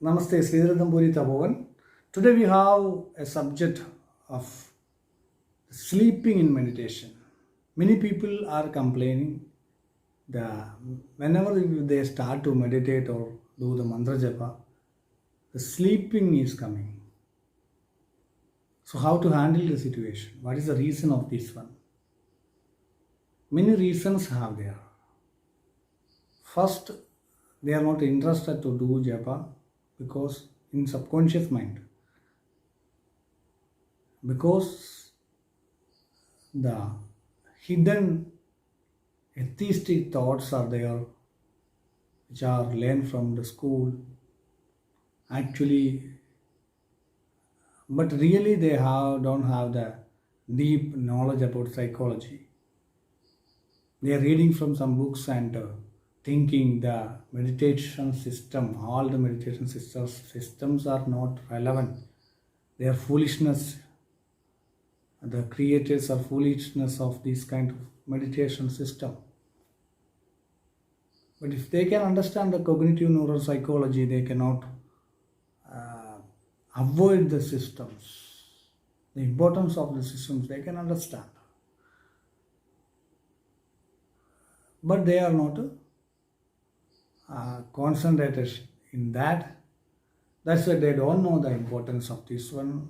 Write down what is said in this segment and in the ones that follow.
Namaste, Sridharathamburi Tapovan. Today we have a subject of sleeping in meditation. Many people are complaining that whenever they start to meditate or do the mantra japa, the sleeping is coming. So how to handle the situation? What is the reason of this one? Many reasons have there. First, they are not interested to do japa because in subconscious mind, because the hidden atheistic thoughts are there, which are learned from the school actually, but really they don't have the deep knowledge about psychology. They are reading from some books and thinking the meditation system, all the meditation systems are not relevant. They are foolishness. The creators are foolishness of this kind of meditation system. But if they can understand the cognitive neuropsychology, they cannot avoid the systems. The importance of the systems they can understand. But they are not concentrated in that. That's why they don't know the importance of this one.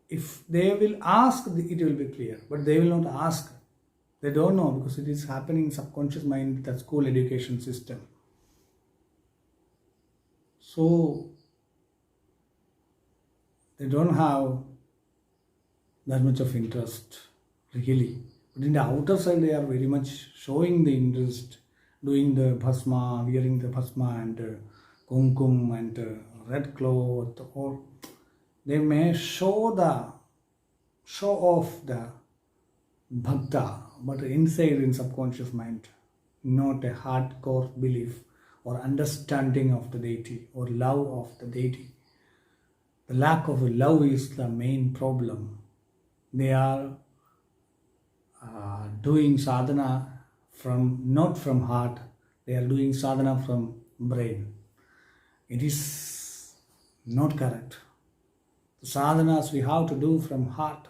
If they will ask, it will be clear, but they will not ask. They don't know because it is happening in subconscious mind, the school education system. So they don't have that much of interest really. But in the outer side, they are very much showing the interest, doing the bhasma, wearing the bhasma and kumkum and red cloth, or they may show off the bhakta, but inside in subconscious mind, not a hardcore belief or understanding of the deity or love of the deity. The lack of love is the main problem. They are doing sadhana not from heart. They are doing sadhana from brain. It is not correct. The sadhanas we have to do from heart.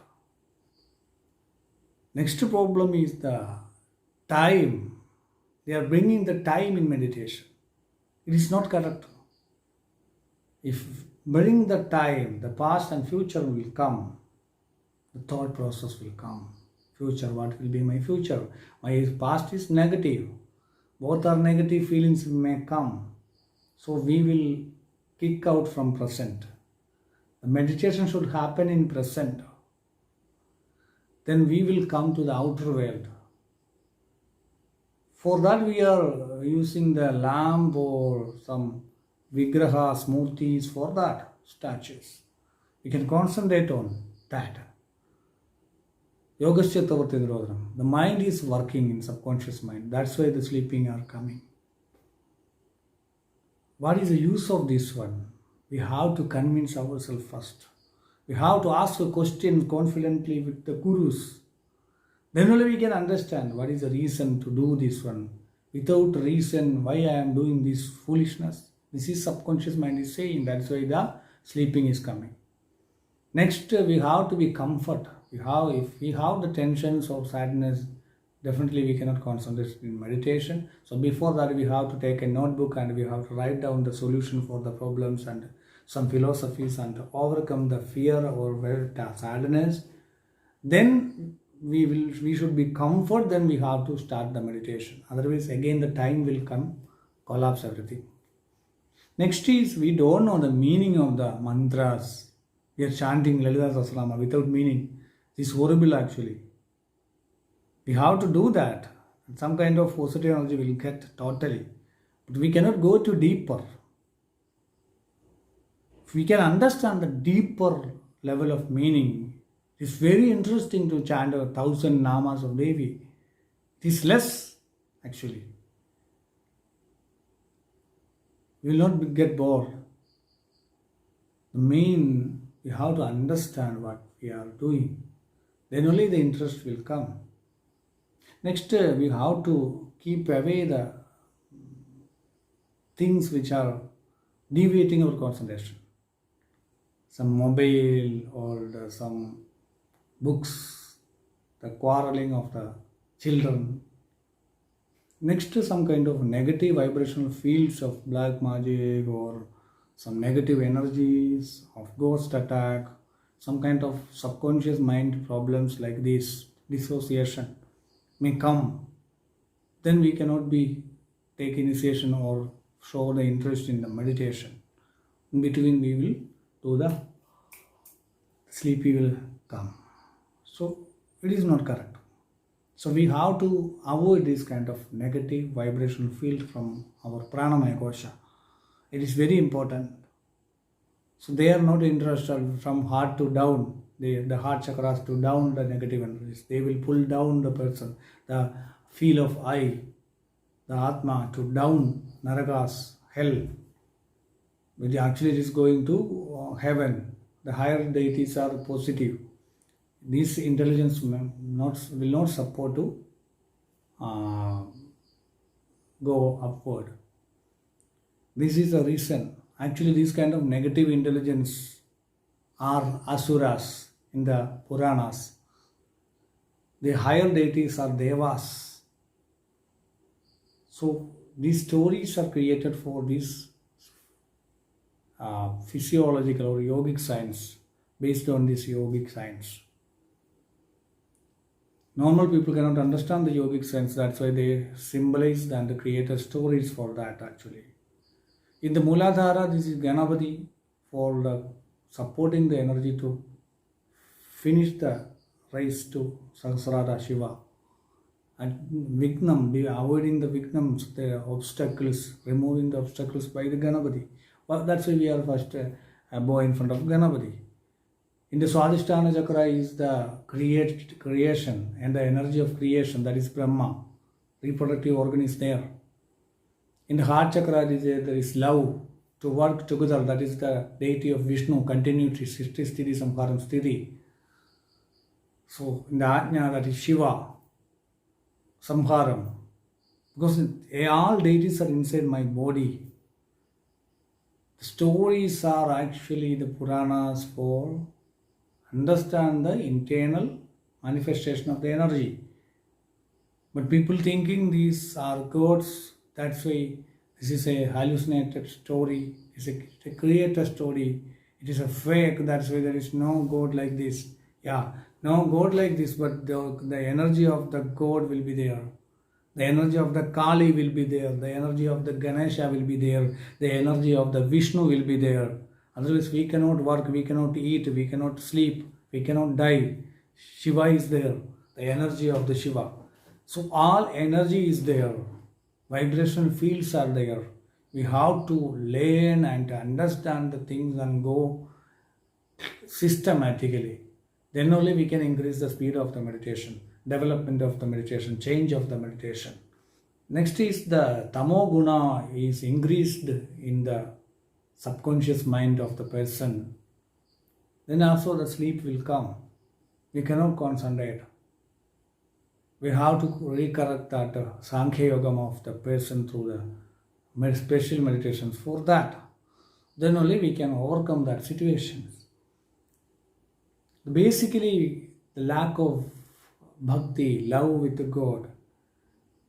Next problem is the time. They are bringing the time in meditation. It is not correct. If bring the time, the past and future will come. The thought process will come. Future, what will be my future? My past is negative. Both are negative feelings may come. So we will kick out from present. The meditation should happen in present. Then we will come to the outer world. For that we are using the lamp or some vigrahas, murtis for that, statues. We can concentrate on that. Yogasya Tavarti Nirodhanam. The mind is working in subconscious mind. That's why the sleeping are coming. What is the use of this one? We have to convince ourselves first. We have to ask a question confidently with the gurus. Then only we can understand what is the reason to do this one. Without reason, why I am doing this foolishness. This is subconscious mind is saying. That's why the sleeping is coming. Next, we have to be comfort. If we have the tensions or sadness, definitely we cannot concentrate in meditation. So before that, we have to take a notebook and we have to write down the solution for the problems and some philosophies and overcome the fear or sadness. Then we should be comfort. Then we have to start the meditation. Otherwise, again the time will come, collapse everything. Next is we don't know the meaning of the mantras. We are chanting Lalita Sahasranama without meaning. This is horrible actually. We have to do that. Some kind of positive energy will get totally. But we cannot go to deeper. If we can understand the deeper level of meaning, it's very interesting to chant 1,000 namas of Devi. It is less actually. We will not get bored. The main, we have to understand what we are doing. Then only the interest will come. Next, we have to keep away the things which are deviating our concentration. Some mobile or some books, the quarreling of the children. Next, some kind of negative vibrational fields of black magic or some negative energies of ghost attack, some kind of subconscious mind problems like this, dissociation may come. Then we cannot be take initiation or show the interest in the meditation. In between, we will do the sleepy will come. So it is not correct. So we have to avoid this kind of negative vibrational field from our pranamaya kosha. It is very important. So they are not interested from heart to down, the heart chakras to down the negative energies. They will pull down the person, the feel of I, the Atma to down Narakas, hell. Which actually is going to heaven. The higher deities are positive. This intelligence will not support to go upward. This is the reason. Actually, this kind of negative intelligence are asuras in the Puranas. The higher deities are devas. So these stories are created for this physiological or yogic science, based on this yogic science. Normal people cannot understand the yogic science, that's why they symbolize and create stories for that actually. In the Mooladhara, this is Ganapati for supporting the energy to finish the race to Sahasrara Shiva. And Vignam, avoiding the Vignams, the obstacles, removing the obstacles by the Ganapati. Well, that's why we are first a boy in front of Ganapati. In the Swadhisthana chakra is the creation and the energy of creation, that is Brahma. Reproductive organ is there. In the heart chakra there is love to work together, that is the deity of Vishnu, continuity, Srishti, Sthiti, Samharam, Sthiti. So in the Ajna, that is Shiva, Samharam. Because all deities are inside my body. The stories are actually the Puranas for understand the internal manifestation of the energy. But people thinking these are gods, that's why this is a hallucinated story, it's a created story, it is a fake, that's why there is no god like this. Yeah, no god like this, but the energy of the god will be there. The energy of the Kali will be there. The energy of the Ganesha will be there. The energy of the Vishnu will be there. Otherwise, we cannot work, we cannot eat, we cannot sleep, we cannot die. Shiva is there. The energy of the Shiva. So all energy is there. Vibrational fields are there. We have to learn and understand the things and go systematically. Then only we can increase the speed of the meditation, development of the meditation, change of the meditation. Next is the tamo guna is increased in the subconscious mind of the person. Then also the sleep will come. We cannot concentrate. We have to recorrect that Sankhya Yogam of the person through the special meditations. For that, then only we can overcome that situation. Basically, the lack of bhakti, love with the God,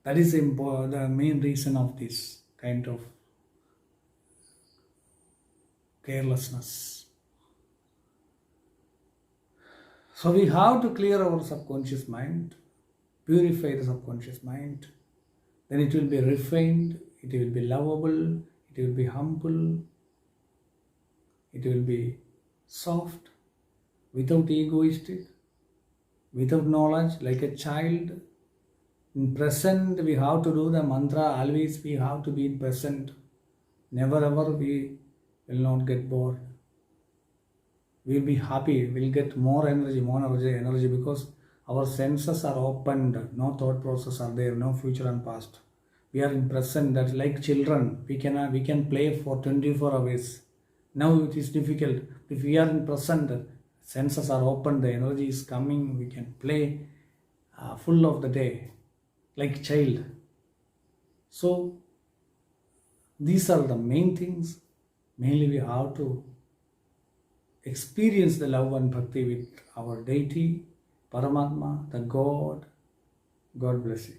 that is the main reason of this kind of carelessness. So we have to clear our subconscious mind, purify the subconscious mind, then it will be refined, it will be lovable, it will be humble, it will be soft, without egoistic, without knowledge, like a child. In present, we have to do the mantra, always we have to be in present. Never ever we will not get bored. We will be happy, we will get more energy because our senses are opened, no thought process are there, no future and past. We are in present, that's like children. We can play for 24 hours. Now it is difficult. If we are in present, senses are open, the energy is coming, we can play full of the day, like child. So these are the main things. Mainly we have to experience the love and bhakti with our deity, Paramatma, the God. God bless you.